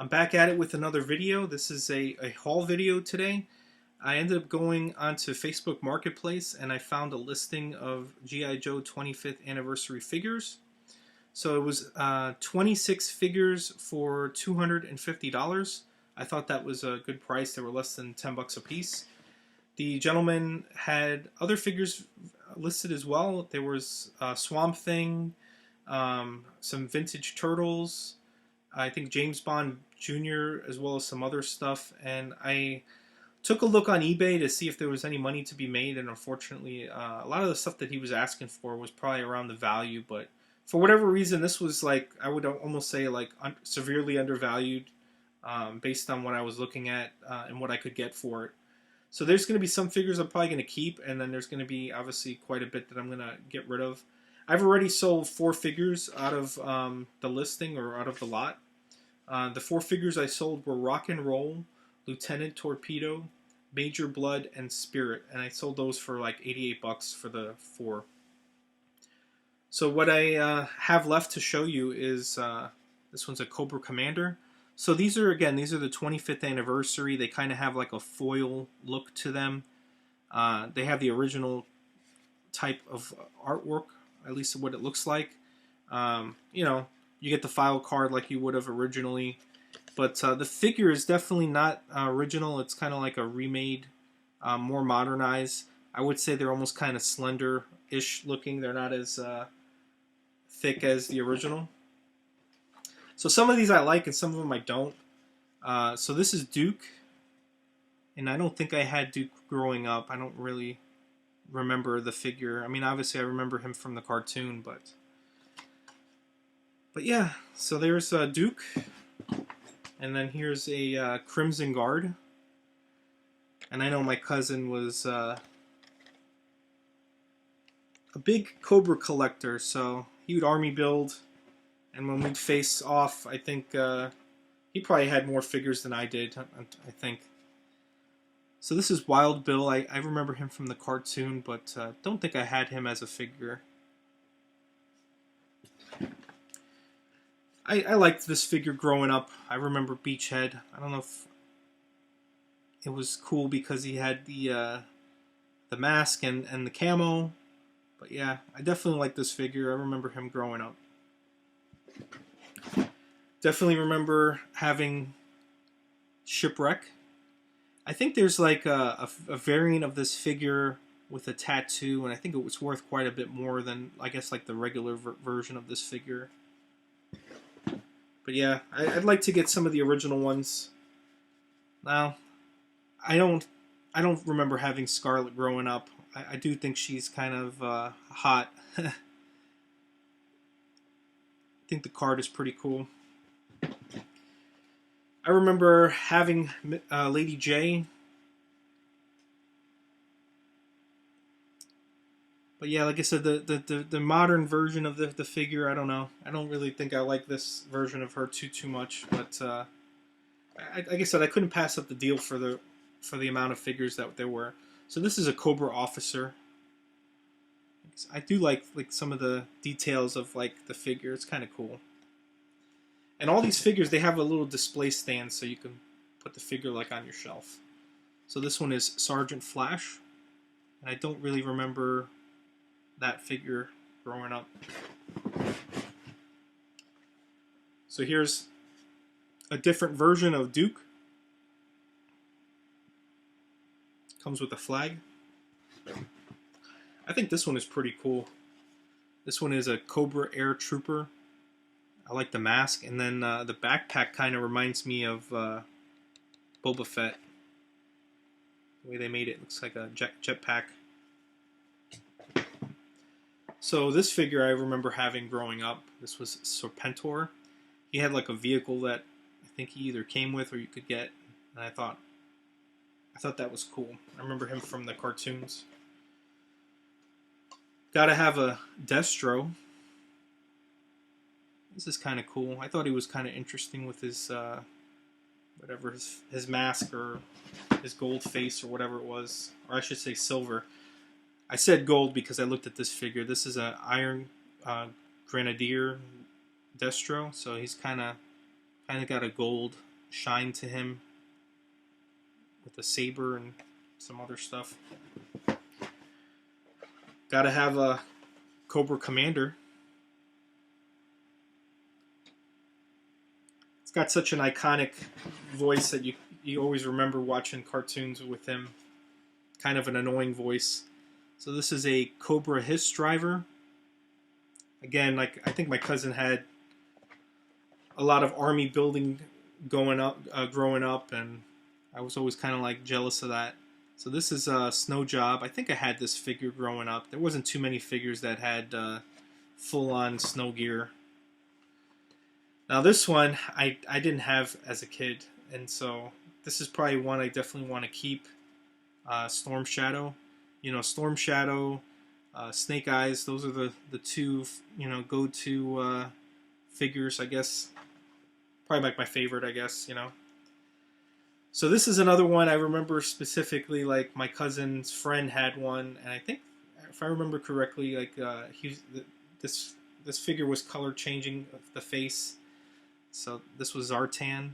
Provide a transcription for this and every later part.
I'm back at it with another video. This is a haul video today. I ended up going onto Facebook Marketplace and I found a listing of G.I. Joe 25th anniversary figures. So it was 26 figures for $250. I thought that was a good price. They were less than 10 bucks a piece. The gentleman had other figures listed as well. There was Swamp Thing, some vintage turtles, I think James Bond Jr., as well as some other stuff. And I took a look on eBay to see if there was any money to be made, and unfortunately a lot of the stuff that he was asking for was probably around the value, but for whatever reason this was, like, I would almost say, like, severely undervalued based on what I was looking at and what I could get for it. So there's going to be some figures I'm probably going to keep, and then there's going to be obviously quite a bit that I'm going to get rid of. I've already sold 4 figures out of the listing, or out of the lot. The 4 figures I sold were Rock and Roll, Lieutenant Torpedo, Major Blood, and Spirit, and I sold those for like 88 bucks for the 4. So what I have left to show you is this one's a Cobra Commander. So these are the 25th anniversary. They kind of have like a foil look to them. They have the original type of artwork, at least what it looks like. You know, you get the file card like you would have originally. But the figure is definitely not original. It's kind of like a remade, more modernized. I would say they're almost kind of slender-ish looking. They're not as thick as the original. So some of these I like and some of them I don't. So this is Duke. And I don't think I had Duke growing up. I don't really remember the figure. I mean, obviously I remember him from the cartoon, but yeah. So there's Duke. And then here's a Crimson Guard. And I know my cousin was a big Cobra collector, so he would army build. And when we'd face off, I think he probably had more figures than I did, I think. So this is Wild Bill. I remember him from the cartoon, but don't think I had him as a figure. I liked this figure growing up. I remember Beachhead. I don't know if it was cool because he had the mask and the camo. But yeah, I definitely like this figure. I remember him growing up. Definitely remember having Shipwreck. I think there's like a variant of this figure with a tattoo, and I think it was worth quite a bit more than, I guess, like the regular version of this figure. But yeah, I'd like to get some of the original ones. Now, I don't remember having Scarlet growing up. I do think she's kind of hot. I think the card is pretty cool. I remember having Lady J. But yeah, like I said, the modern version of the figure, I don't know. I don't really think I like this version of her too much. But like I said, I couldn't pass up the deal for the amount of figures that there were. So this is a Cobra Officer. I do like some of the details of like the figure. It's kind of cool. And all these figures, they have a little display stand so you can put the figure like on your shelf. So this one is Sergeant Flash. And I don't really remember that figure growing up. So here's a different version of Duke. Comes with a flag. I think this one is pretty cool. This one is a Cobra Air Trooper. I like the mask, and then the backpack kind of reminds me of Boba Fett. The way they made it looks like a jetpack. So this figure I remember having growing up. This was Serpentor. He had like a vehicle that I think he either came with or you could get, and I thought that was cool. I remember him from the cartoons. Gotta have a Destro. This is kind of cool. I thought he was kind of interesting with his, whatever, his mask or his gold face or whatever it was. Or I should say silver. I said gold because I looked at this figure. This is an Iron Grenadier Destro. So he's kind of got a gold shine to him with a saber and some other stuff. Gotta have a Cobra Commander. It's got such an iconic voice that you always remember watching cartoons with him. Kind of an annoying voice. So this is a Cobra Hiss driver. Again, like I think my cousin had a lot of army building growing up, and I was always kind of like jealous of that. So this is a Snow Job. I think I had this figure growing up. There wasn't too many figures that had full-on snow gear. Now this one I didn't have as a kid, and so this is probably one I definitely want to keep. Storm Shadow, Storm Shadow, Snake Eyes. Those are the two go-to figures, I guess. Probably like my favorite, I guess. So this is another one I remember specifically. Like my cousin's friend had one, and I think if I remember correctly, like this figure was color changing the face. So this was Zartan.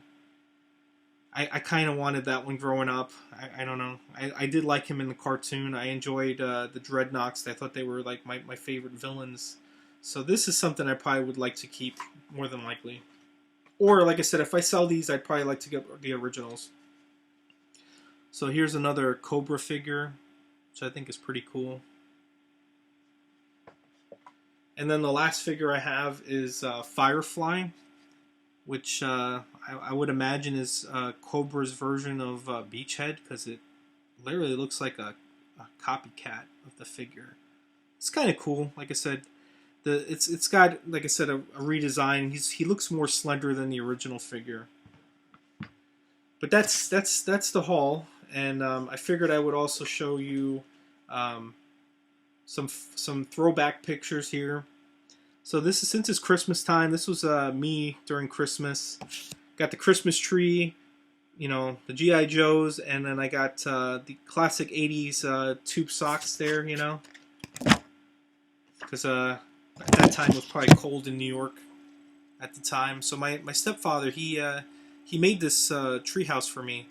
I kind of wanted that one growing up. I don't know. I did like him in the cartoon. I enjoyed the Dreadnoks. I thought they were like my favorite villains. So this is something I probably would like to keep, more than likely. Or, like I said, if I sell these, I'd probably like to get the originals. So here's another Cobra figure, which I think is pretty cool. And then the last figure I have is Firefly, which I would imagine is Cobra's version of Beachhead, because it literally looks like a copycat of the figure. It's kind of cool. Like I said, it's got, like I said, a redesign. He looks more slender than the original figure. But that's the haul, and I figured I would also show you some throwback pictures here. So this is, since it's Christmas time, this was me during Christmas. Got the Christmas tree, the G.I. Joes, and then I got the classic 80s tube socks there, because at that time it was probably cold in New York at the time. So my stepfather, he made this treehouse for me.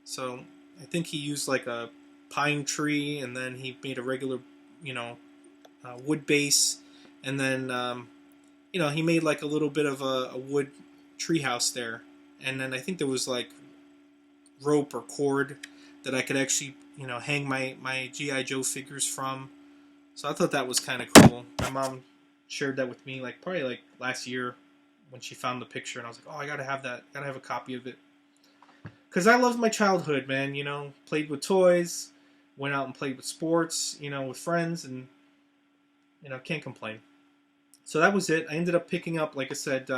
So I think he used like a pine tree, and then he made a regular, wood base. And then, he made like a little bit of a wood treehouse there. And then I think there was like rope or cord that I could actually, hang my G.I. Joe figures from. So I thought that was kind of cool. My mom shared that with me, like probably like last year when she found the picture. And I was like, oh, I gotta have that. Gotta have a copy of it. Because I loved my childhood, man. Played with toys, went out and played with sports, with friends, and, can't complain. So that was it. I ended up picking up, like I said,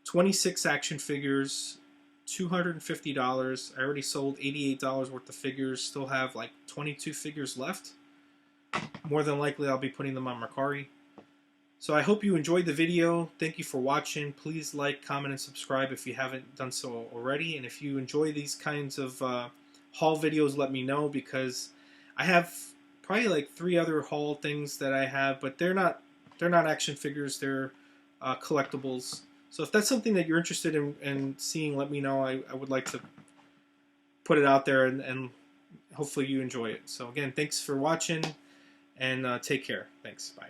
26 action figures, $250. I already sold $88 worth of figures. Still have like 22 figures left. More than likely, I'll be putting them on Mercari. So I hope you enjoyed the video. Thank you for watching. Please like, comment, and subscribe if you haven't done so already. And if you enjoy these kinds of haul videos, let me know, because I have probably like 3 other haul things that I have, but they're not action figures. They're collectibles. So if that's something that you're interested in seeing, let me know. I would like to put it out there, and hopefully you enjoy it. So again, thanks for watching, and take care. Thanks. Bye.